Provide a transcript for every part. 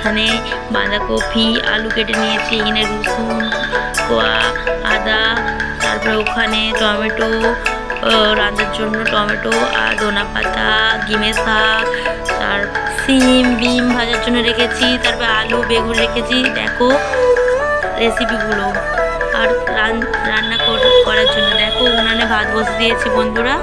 এখানে বাঁধাকপি আলু কেটে নিয়েছি, এখানে রসুন কোয়া আদা, তারপরে ওখানে টমেটো রান্নার জন্য টমেটো আর ধনা পাতা, গিমের শাক, তার সিম বিম ভাজার জন্য রেখেছি, তারপরে আলু বেগুন রেখেছি। দেখো রেসিপিগুলো। আর রান্না করার জন্য দেখো উনানে ভাত বসে দিয়েছি বন্ধুরা।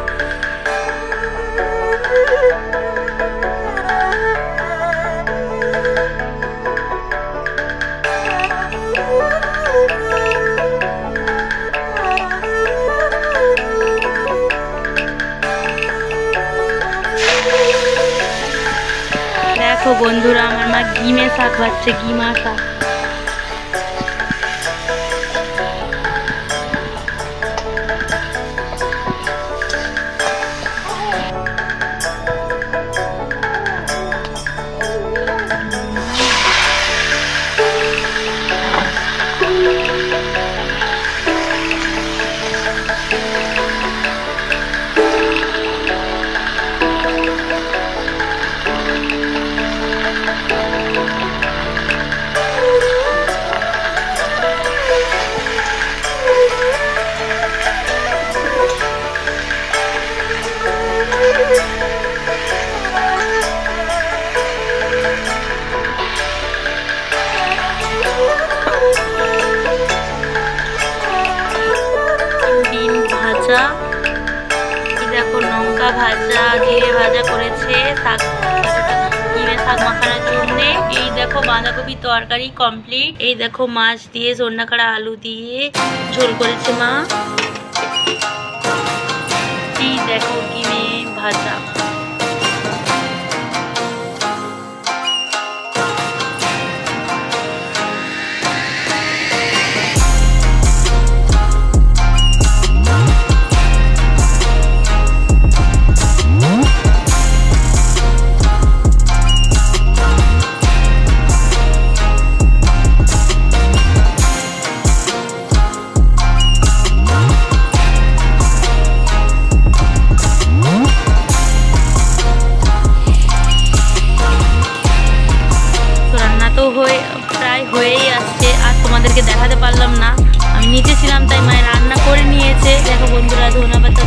দেখো বন্ধুরা আমার মা গিমে শাক ভাজছে, গিমা শাক। দেখো লঙ্কা ভাজা জিরে ভাজা করেছে শাক মাখানোর জন্য। এই দেখো বাঁধাকপি তরকারি কমপ্লিট। এই দেখো মাছ দিয়ে সন্না কাড়া আলু দিয়ে ঝোল করেছে মা। এই দেখো ডিমে ভাজা। প্রায় হয়েই আসছে, আর তোমাদেরকে দেখাতে পারলাম না, আমি নিচে ছিলাম তাই মায়ের রান্না করে নিয়েছে। দেখো বন্ধুরা ধনেপাতা